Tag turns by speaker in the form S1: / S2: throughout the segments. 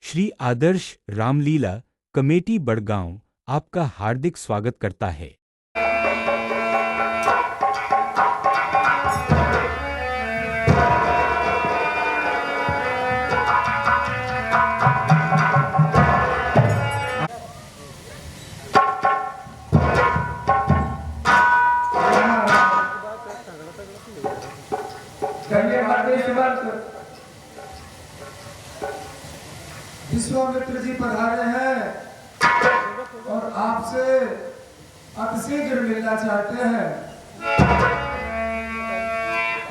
S1: श्री आदर्श Ramlila committee Badgaon आपका हार्दिक स्वागत करता है।
S2: विश्वामित्र जी पधारे हैं और आपसे अतिशीघ्र मिलना चाहते हैं।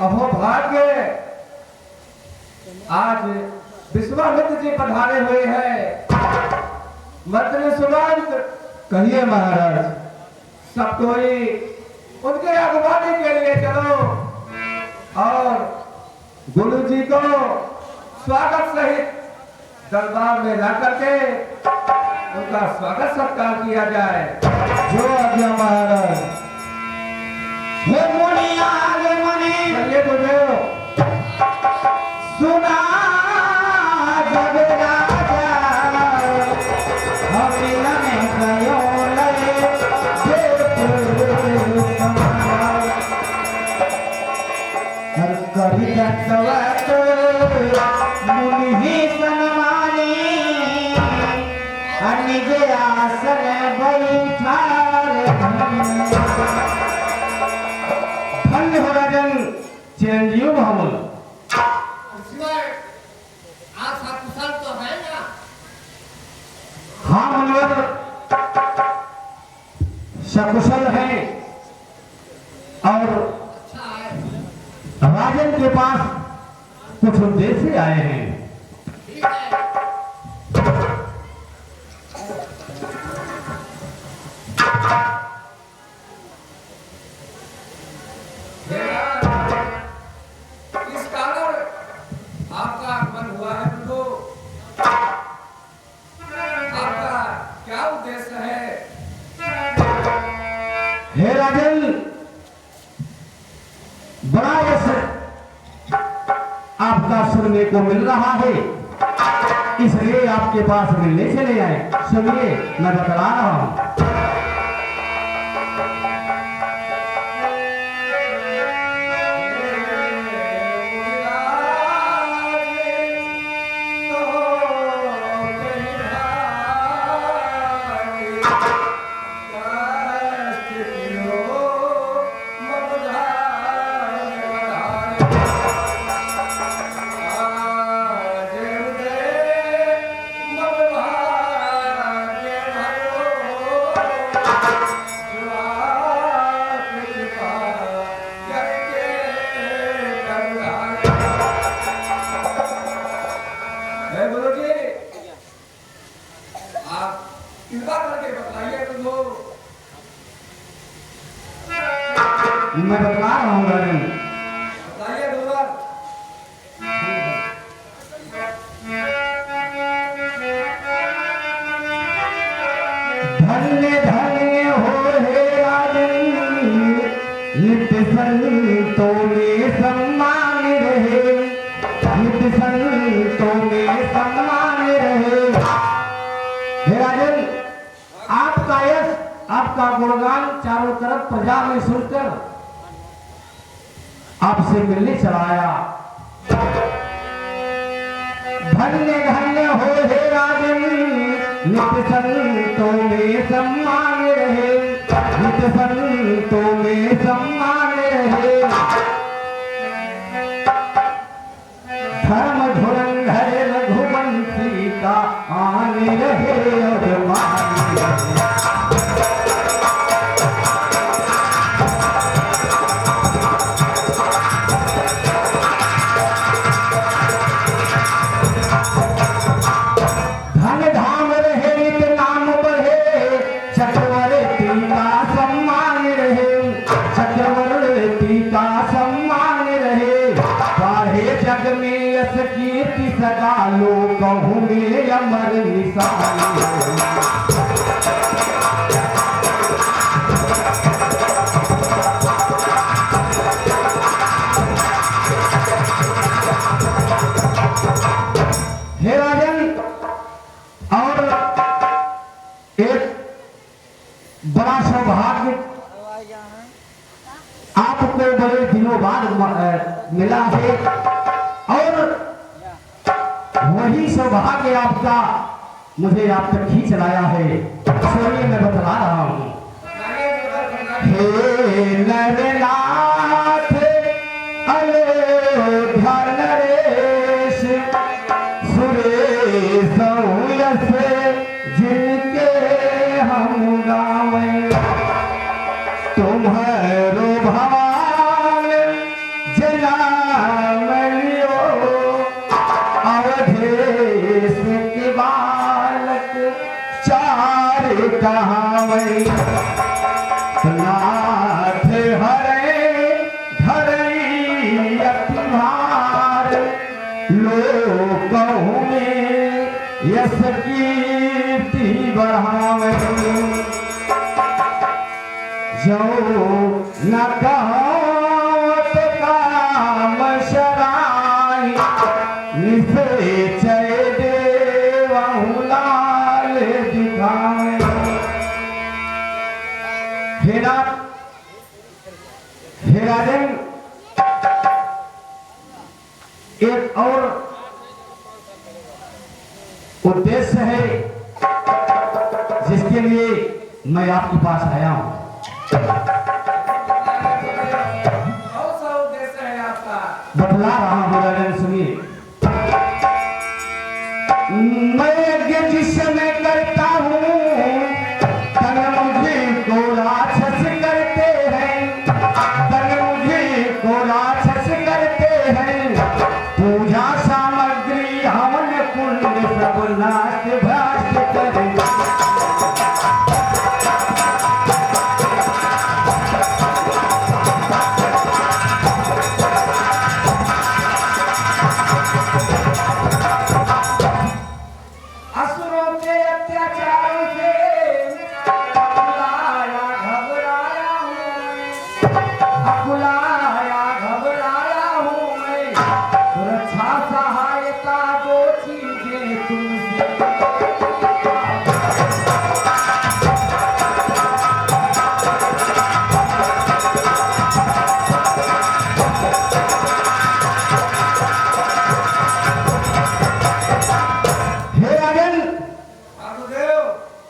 S2: अहो भाग्य, आज विश्वामित्र जी पधारे हुए हैं। मंत्री सुमंत, कहिए महाराज। सब कोई उनके अगुवानी के लिए चलो और गुरु जी को स्वागत सहित दरबार में ला करके उनका स्वागत सत्कार किया जाए। जो आज्ञा महाराज। हे मुनिया आगे मने चलिए तुझे सुना जब राजा हमिला में गयो लगे हर करी दत्तवत मुनि ही सनमानी निज आसन बैठा धन्य हो राजन चिरंजीव भवन।
S3: आप सकुशल तो है ना?
S2: हाँ मनोहर, सकुशल है और राजन के पास कुछ उद्देश्य आए हैं।
S3: ठीक है।
S2: इस कारण आपका आगमन हुआ है प्रभु। आपका क्या उद्देश्य है? हे राजन, बड़ा यश आपका सुनने को मिल रहा है, इसलिए आपके पास मिलने चले आए। सुनिए, मैं बता रहा हूं। मैं बता रहा हूँ राजन। बताइए गुरुवर। धन्य धन्य हो हे राजन, नित्य संतों में सम्मान रहे, नित्य संतों में सम्मान रहे। हे राजन, आपका यश, आपका गुणगान चारों तरफ प्रजा में सुनकर आपसे मिलने चलाया। धन्य धन्य हो हे राजन, नित्य संतों में सम्मान रहे, नित्य संतों में सम्मान रहे। धर्म धुरंधर रघुवंशी का आन रहे और मान रहे। कीर्ति सदा लोकहु में अमर निशान। हे राजन, मिला है और वही सौभाग्य आपका मुझे आप तक खींच लाया है। सुनिए मैं बतला रहा हूँ। हे नरनाथ अयोध्या नरेश सुरेश यश जिनके हम गावें तुम्हारो भगवान जनाम लियो अवधेश के बालक चार कहावे नाथ हरे धरई अतिभार लोकहु में यश कीर्ति बढ़ावे जो न कहो तो काम शराई निश्चय देवहु लाल दिखावे। हे राजन एक और उद्देश्य है जिसके लिए मैं आपके पास आया हूं। बतला रहा हूं राजन सुनिए। मैं यज्ञ जिस समय करता हूं तन मुझे को राक्षस करते हैं, तन मुझे को राक्षस करते हैं। पूजा सामग्री हवन कुंड सब नाश भ्रष्ट करे।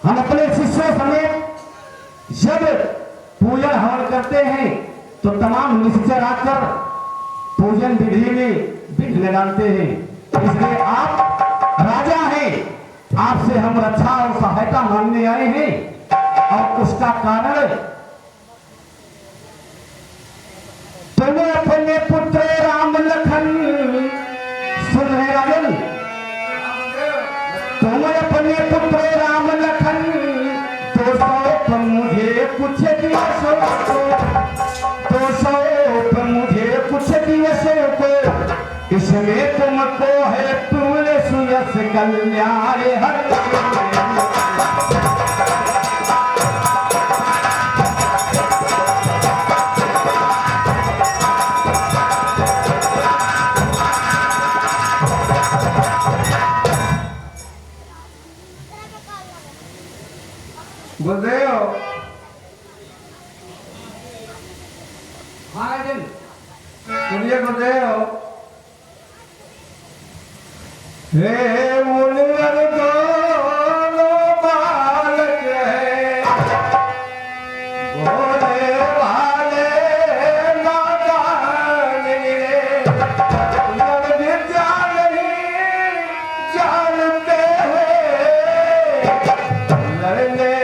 S2: हम अपने शिष्यों समेत जब पूजन हवन करते हैं तो तमाम निश्चय रखकर पूजन विधि में विघ्न डालते हैं। इसलिए आप राजा हैं, आपसे हम रक्षा और सहायता मांगने आए हैं और उसका कारण तुम अपने पुत्र राम लखन सुन रहे राजन, तुम अपने पुत्र राम लखन तो सौंप मुझे कुछ दिवसों को, तो सौंप मुझे कुछ दिवसों को। इसमें तुमको है तुमने सुयस कल्याण हर गुरुदेव। महाराजन सुनिए गुरुदेव। हे मुनिवर दोनों बालक है भोले वाले नादान रे, जब विद्या नहीं जानते हैं लड़ने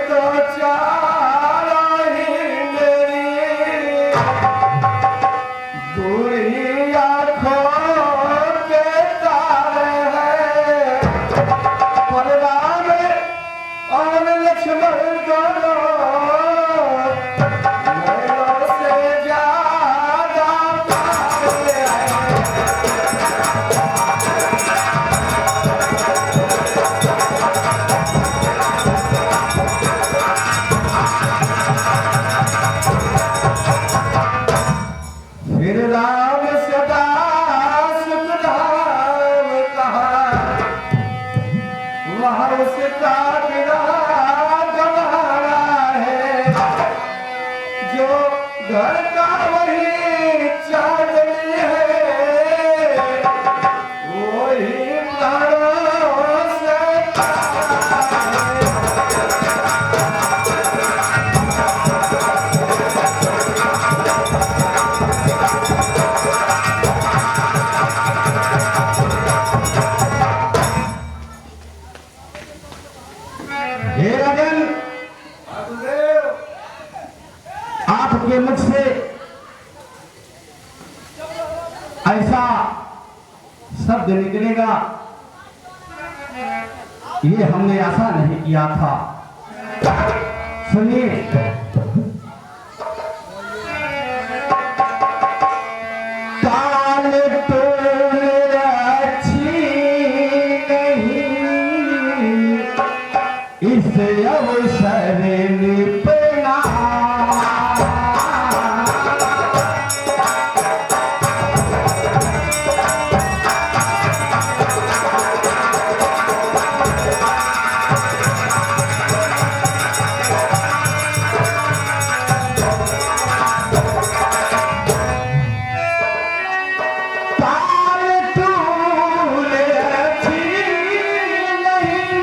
S2: तो चारा ही मेरी दूरी आँखों के तारे हैं। पर राम और लक्ष्मण दोनों नैनों से ज्यादा प्यारे हैं। फिर राम सदा सुखधाम कहा, वहाँ उसका बिना गवारा है। जो घर का वही चांदनी है, वही प्राणों से प्यारा है। हे राजन, आपके मुख से ऐसा शब्द निकलेगा, ये हमने आशा नहीं किया था। सुनिए, काल तोड़ अच्छी नहीं, इस अवसर निपना। काल तूल अच्छी नहीं,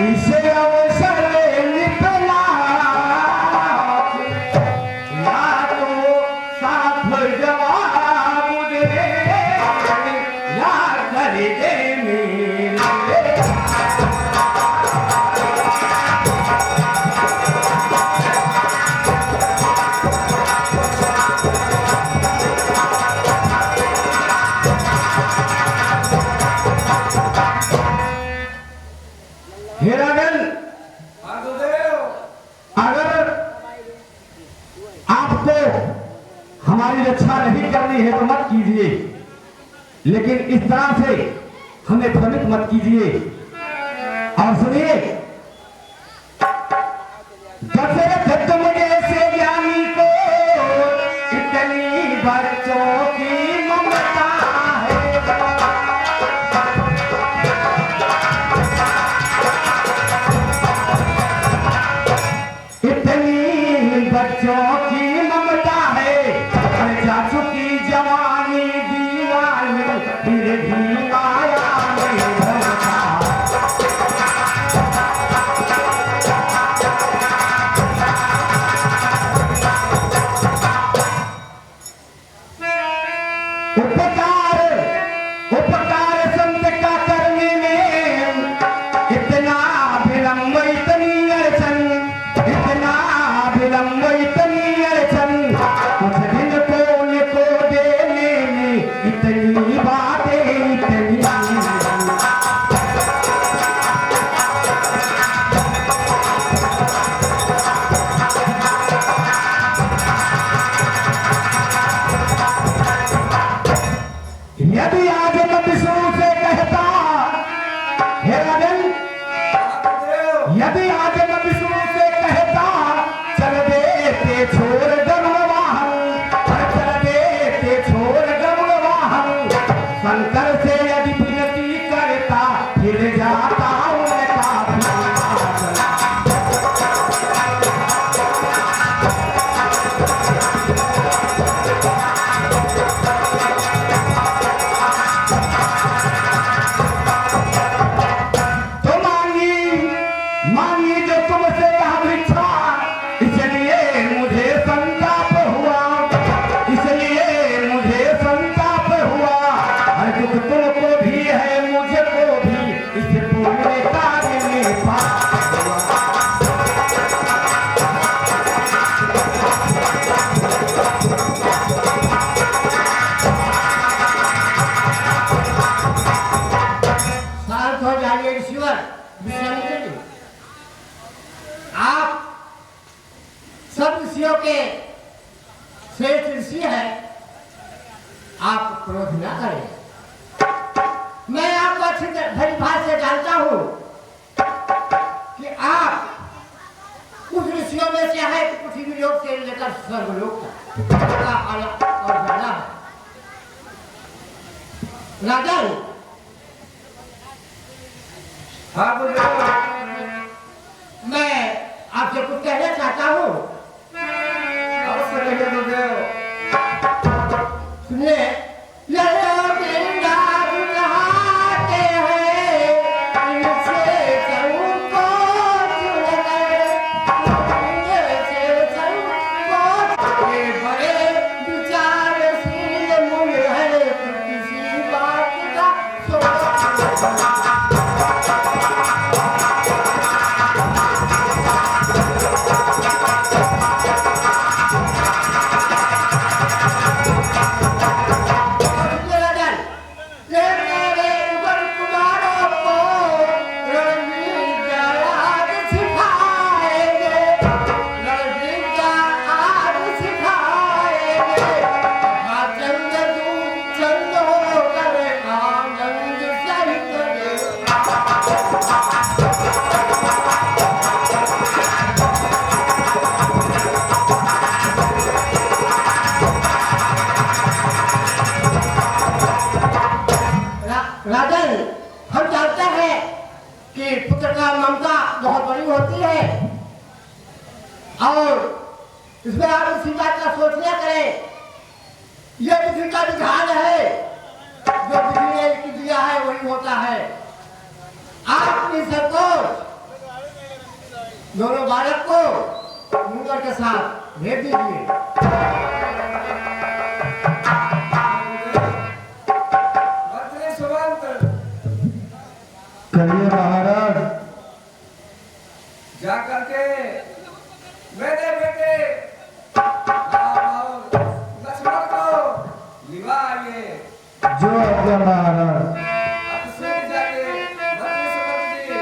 S2: इसे अवसर निपला। या तो साथ जवाब दे, या कर दे मेरे। हे राजन, अगर आपको हमारी रक्षा नहीं करनी है तो मत कीजिए, लेकिन इस तरह से हमें भ्रमित मत कीजिए। और सुनिए, दशरथ तुम जैसे ज्ञानी को इतनी बच्चों की ममता है। इतनी बच्चों की ममता है, अरे चाचू की जवानी दीवानी फिर भी आया नहीं भरता। उपकार उपकार संत का करने में इतना विलंब, इतनी अड़चन, इतना विलंब, इतनी अड़चन। कुछ दिन को देने में इतनी बातें, इतनी। यदि आगे मैं विष्णु से कहता, हे राजन, यदि आगे मैं विष्णु से कहता, चल देते छोड़ गरुड़ वाहन, चल देते छोड़ गरुड़ वाहन। शंकर से यदि विनती करता, फिर जाता उनका विनाश। तो मांगी जो तुमसे यह भिक्षा, इसलिए मुझे संताप हुआ, इसलिए मुझे संताप हुआ। और दुख तुमको भी है, मुझको भी, इस पूरे कार्य में पाप हुआ।
S3: ऋषियों के श्रेष्ठ ऋषि है, आप क्रोध न करें। मैं आपको अच्छी भली भाषा से जानता हूं कि आप उस ऋषियों में से है कि पृथ्वी लोक से लेकर स्वर्गलोक तक का अलग और ज्यादा है। राजन,
S2: हाँ गुरुदेव,
S3: मैं आपसे कुछ कहना चाहता हूँ।
S2: अवश्य कहिए गुरुदेव।
S3: सुनिए, लहरों के अंदाज नहाते हैं, इनसे सबको चुनकर, इनसे सबको ये बड़े विचारशील मूल है, किसी बात का सोच। राजन, हम जानते हैं कि पुत्र का ममता बहुत बड़ी होती है और इसमें आप इसी बात का सोच लिया करें। यह विधि का विधान है, जो विधि ने लिख दिया है वही होता है। आप निसंकोच दोनों बालक को मुंगर के साथ भेज दीजिए।
S2: कहिए महाराज।
S4: जा करके मेरे बेटे राम और लक्ष्मण को लिवाइए।
S2: जो आज्ञा महाराज।
S4: अब से जाके लक्ष्मण जी।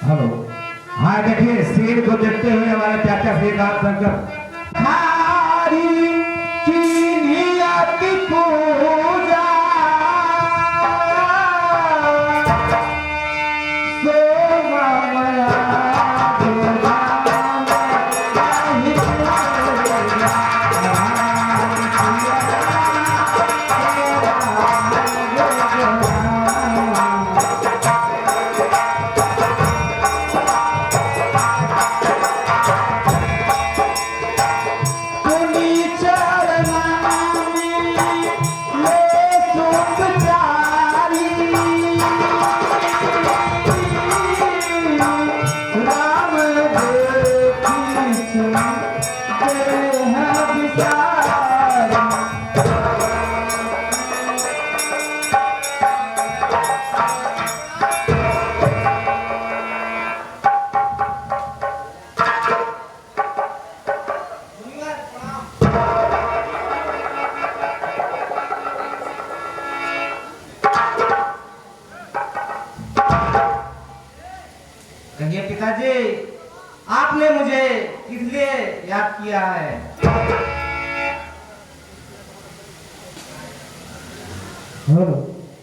S2: हेलो, हाँ देखिए शेर को देखते हुए हमारे चाचा श्रीकांत शंकर हमारी चीनिया की पूजा
S5: पिताजी, आपने मुझे इसलिए याद किया है।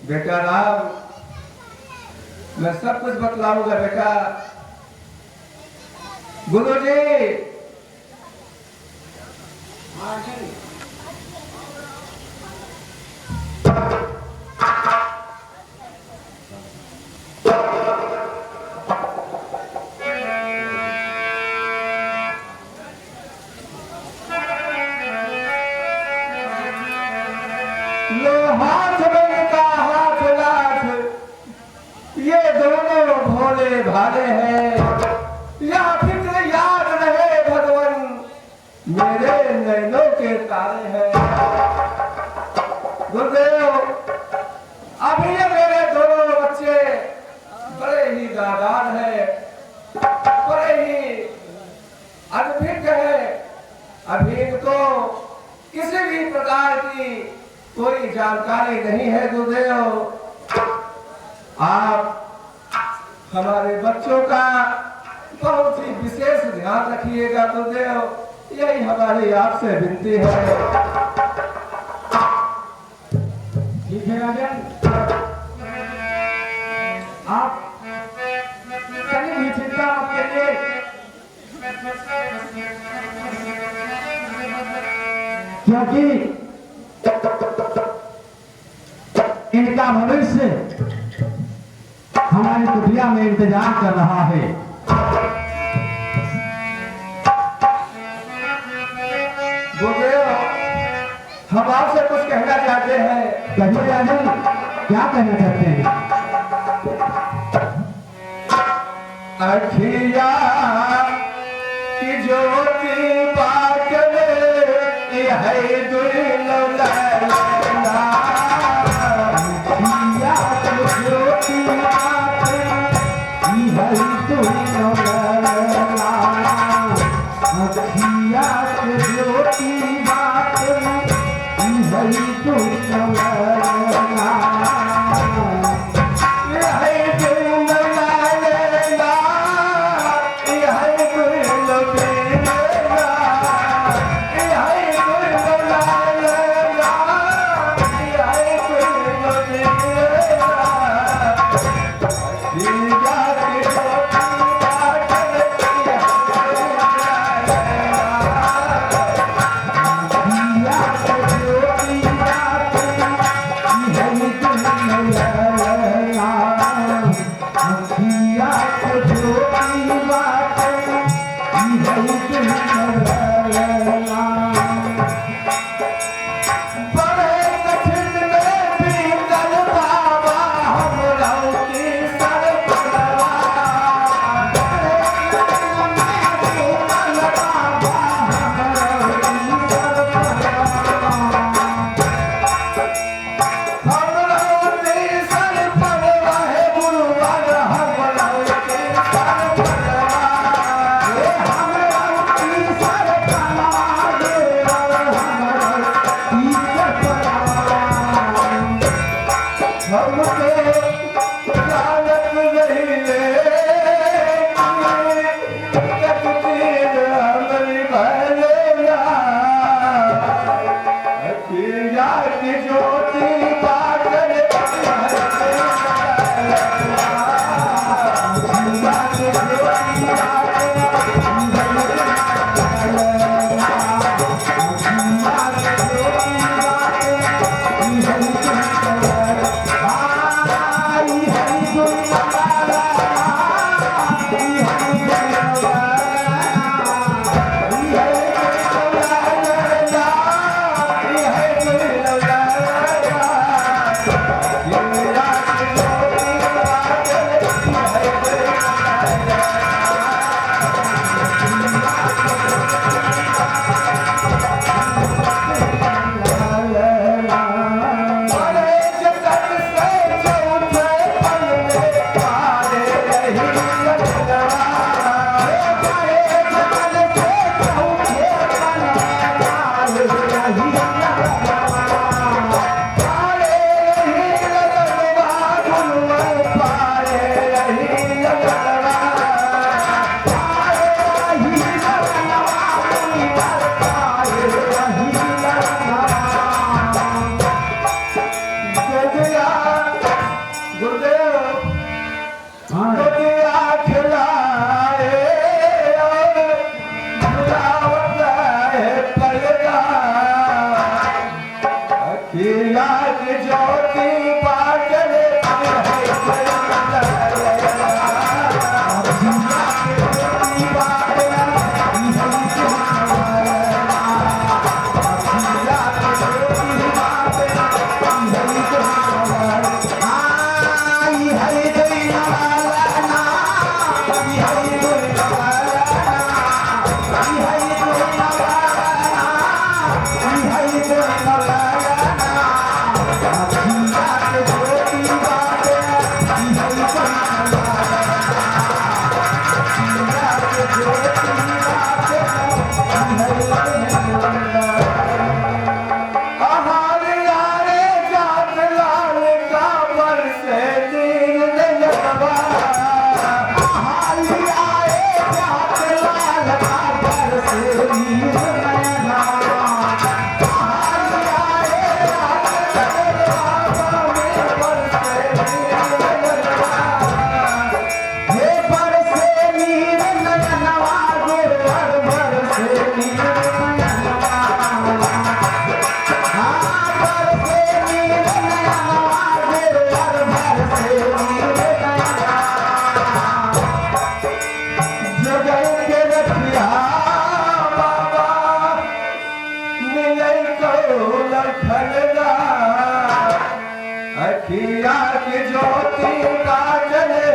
S4: बेटा राम, मैं सब कुछ बतलाऊंगा बेटा। गुरुजी, भोले भाले हैं, या फिक्र याद रहे भगवान मेरे नैनों के तारे हैं। गुरुदेव, अभी ये मेरे दोनों बच्चे बड़े ही नादान हैं, बड़े ही अनभिज्ञ हैं। अभी इनको किसी भी प्रकार की कोई जानकारी नहीं है। गुरुदेव, आप हमारे बच्चों का बहुत ही विशेष ध्यान रखिएगा। गुरुदेव, यही हमारी आपसे विनती है।
S2: ठीक है राजन, आप कहीं भी चिंता मत करिए। क्योंकि इनका भविष्य हमारी कुटिया में इंतजार कर रहा है।
S4: गुरुदेव, हम आपसे कुछ कहना चाहते हैं।
S2: कहिए राजन, क्या कहना चाहते हैं?
S4: अखिया की ज्योति बाटले है दुर्लभना।
S2: अखिया की ज्योति बाटले है दुर्लभना। अखिया की ज्योति बाटले है दुर्लभना।
S4: Thank you. गए के रखिया बाबा मिले को लखनगा अखिया के ज्योति का जले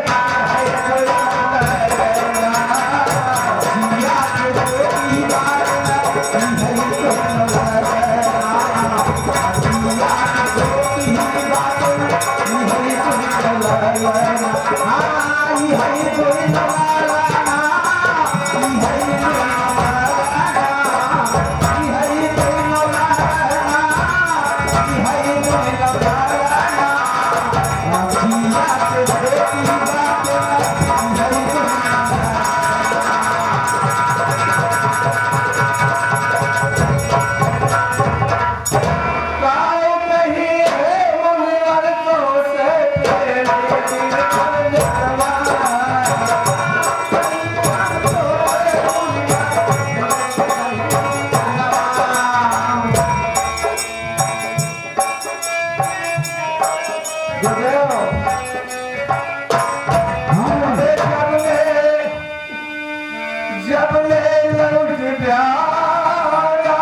S4: जब ले लौट प्यारा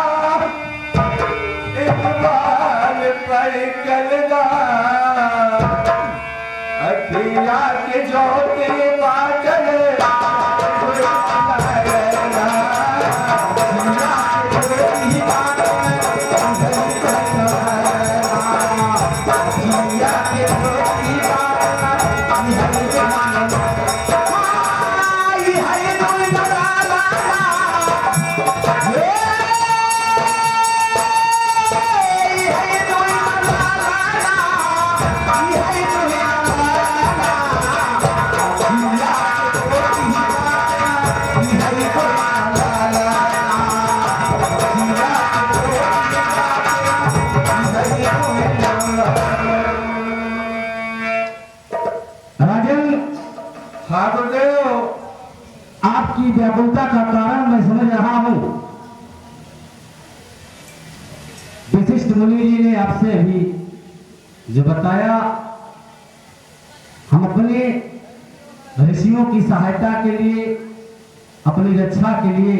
S4: इकबाल पर कलगा अखिया के ज्योति बादल
S2: आपकी व्याकुलता का कारण मैं समझ रहा हूं। विशिष्ट मुनि जी ने आपसे अभी जो बताया, हम अपने ऋषियों की सहायता के लिए, अपनी रक्षा के लिए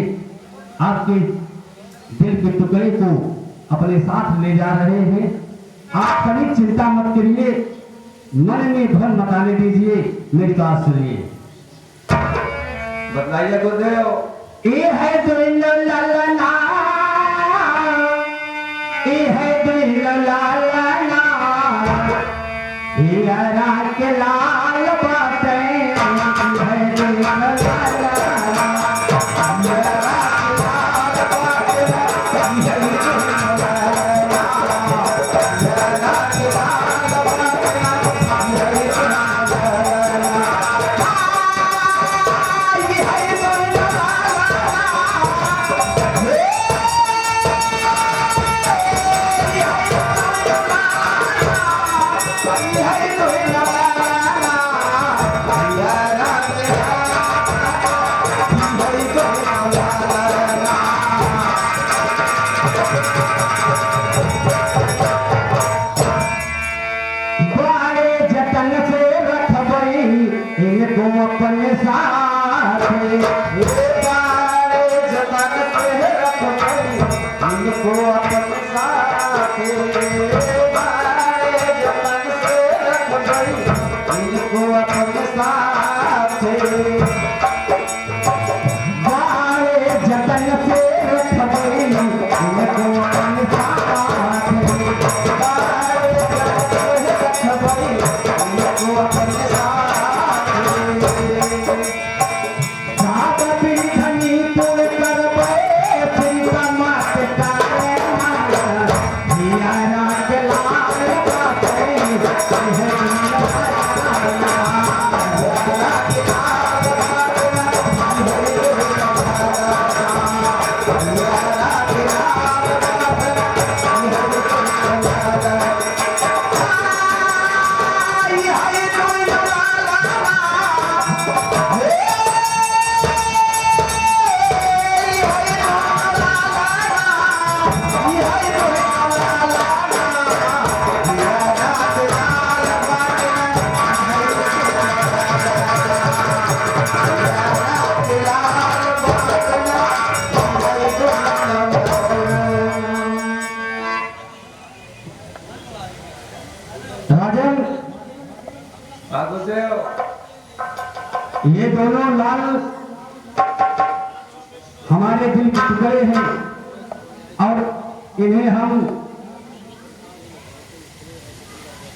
S2: आपके दिल के टुकड़े को अपने साथ ले जा रहे हैं। आप कभी चिंता मत करिए, मन में भ्रम मकाने दीजिए, मेरी बात सुनिए।
S4: बतलाइए गुरुदेव।
S2: ये है दिल ललना, ये है दिल ललना, ये रात के लाल बातें, ये है दिल ललना, ये रात के लाल बातें, ये है दिल ललना, ये रात के लाल बातें, ये है दिल ललना। अपने साथ जतन से रखबई, इनको अपने साथ जतन से रखबई, इनको अपने साथ जतन से रखबई, इनको अपने साथ रखबई, इनको अपने साथ। धनी पुर कर चिंता मत करे। हमारे दिल के टुकड़े हैं और इन्हें हम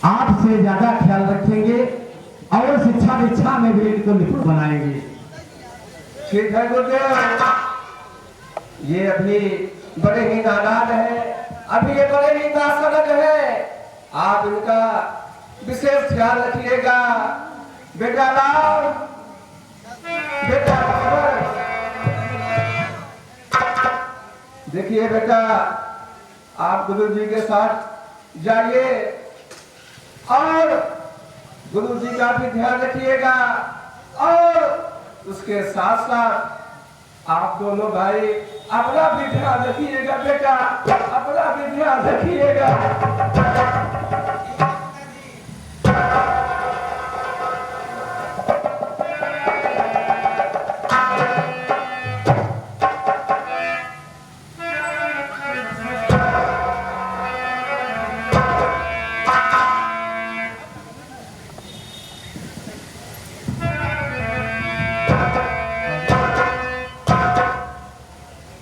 S2: आपसे ज्यादा ख्याल रखेंगे और शिक्षा दीक्षा में भी इनको निपुण बनाएंगे।
S4: ठीक है गुरुदेव, ये अभी बड़े ही नादान है, अभी ये बड़े ही नासमझ है, आप इनका विशेष ख्याल रखिएगा। बेटा राम, बेटा राम, देखिए बेटा, आप गुरु जी के साथ जाइए और गुरु जी का भी ध्यान रखिएगा और उसके साथ साथ आप दोनों भाई अपना भी ध्यान रखिएगा। बेटा अपना भी ध्यान रखिएगा।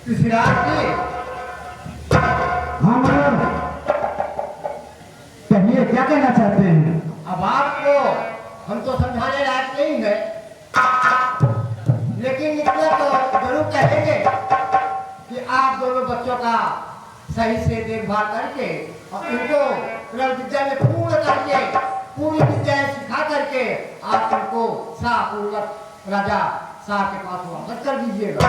S3: ऋषिराज जी,
S2: हाँ मगर कहिए क्या कहना चाहते हैं?
S3: अब आपको हम तो समझाने लायक नहीं है, लेकिन इतना तो जरूर कहेंगे कि आप दोनों बच्चों का सही से देखभाल करके और इनको रल विद्या में पूर्ण करके पूरी विद्या सिखा करके आप इनको शाहपूर्वक राजा शाह के पास वापस कर दीजिएगा।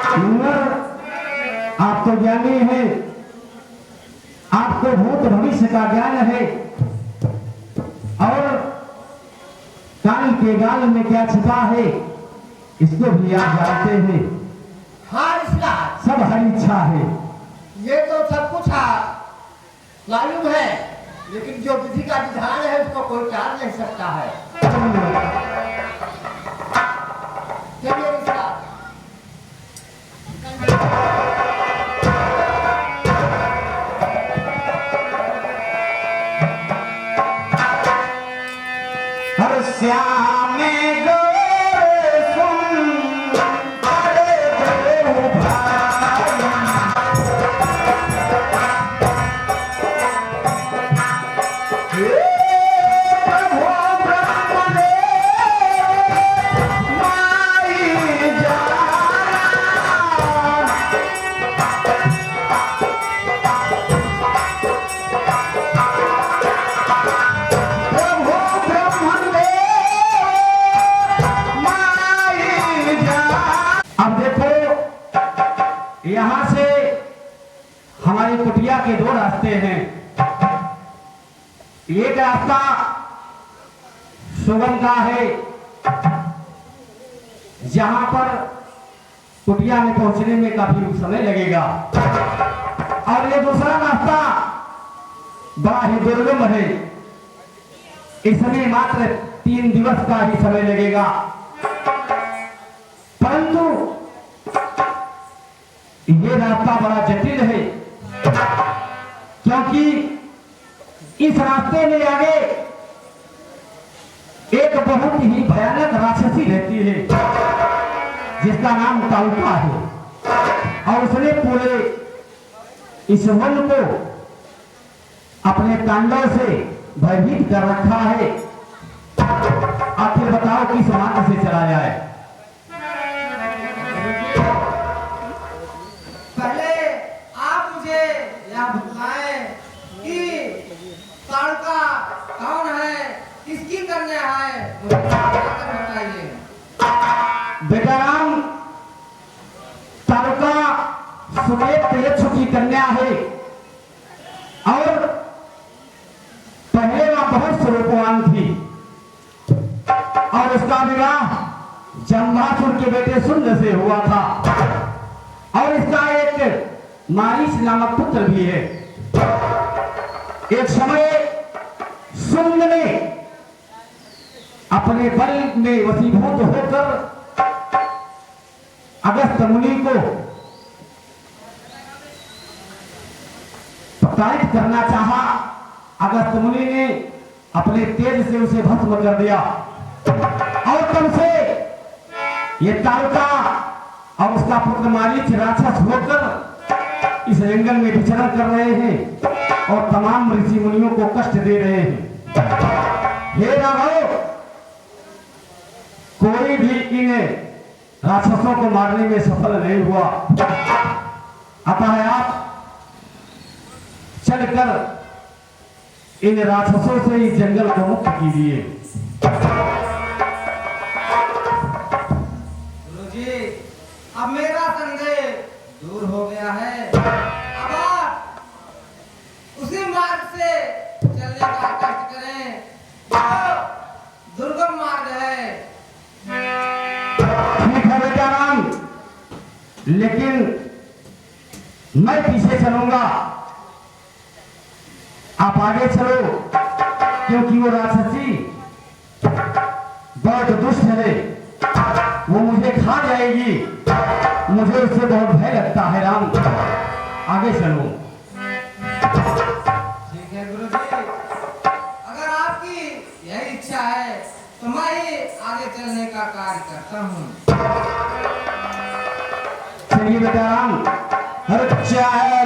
S2: मगर आप तो ज्ञानी हैं, आपको भूत भविष्य का ज्ञान है और काल के गाल में क्या छिपा है इसको भी आप जानते हैं।
S3: हाँ ऋषिराज,
S2: सब हरी इच्छा है।
S3: ये तो सब कुछ मालूम है, लेकिन जो विधि का विधान है उसको कोई टाल नहीं सकता है। चलिए ऋषिराज।
S2: हर श्याम गोरे सुन बड़े देव भाई। प्रभु ब्रह्म ने माई जाना। प्रभु ब्रह्म ने माई जाना। अब देखो, यहां से हमारी कुटिया के दो रास्ते हैं। एक रास्ता सुगम का है, जहां पर कुटिया में पहुंचने में काफी समय लगेगा, और ये दूसरा रास्ता बड़ा ही दुर्गम है, इसमें मात्र 3 दिवस का ही समय लगेगा। परंतु ये रास्ता बड़ा जटिल है, क्योंकि इस रास्ते में आगे एक बहुत ही भयानक राक्षसी रहती है, जिसका नाम तालुका है, और उसने पूरे इस वन को अपने तांडव से भयभीत कर रखा है। आखिर बताओ किस मार्ग से चला जाए?
S5: पहले आप मुझे यह बताएं कि ताड़का कौन है, किसकी कन्या है, मुझे बताइए।
S2: बेटा राम, तालुका सुमेध तेजस्व की कन्या है, और पहले वह बहुत स्वरूपवान थी, और उसका विवाह जम्बासुर के बेटे सुंद से हुआ था, और इसका एक मारीच नामक पुत्र भी है। एक समय सुंद ने अपने बल में वशीभूत होकर अगस्त मुनि को प्रताड़ित करना चाहा। अगस्त मुनि ने अपने तेज से उसे भस्म कर दिया, और तब से ये तालुका और उसका पुत्र मारीच राक्षस होकर इस जंगल में विचरण कर रहे हैं और तमाम ऋषि मुनियों को कष्ट दे रहे हैं। हे राघव, कोई भी इन राक्षसों को मारने में सफल नहीं हुआ, अतः आप चलकर इन राक्षसों से इस जंगल को मुक्त कीजिए।
S5: गुरुजी, अब मेरा संदेह दूर हो गया है। अब आप उसी मार्ग से चलने का कष्ट करें जो दुर्गम मार्ग है।
S2: ठीक है बेटा राम, लेकिन मैं पीछे चलूंगा, आप आगे चलो, क्योंकि वो राक्षसी बहुत दुष्ट है, वो मुझे खा जाएगी, मुझे उससे बहुत भय लगता है राम, आगे चलो।
S5: ठीक है गुरुजी, अगर आपकी यही इच्छा है तो मैं ही आगे चलने का कार्य करता हूँ।
S2: चलिए बेटा राम, हर चाहे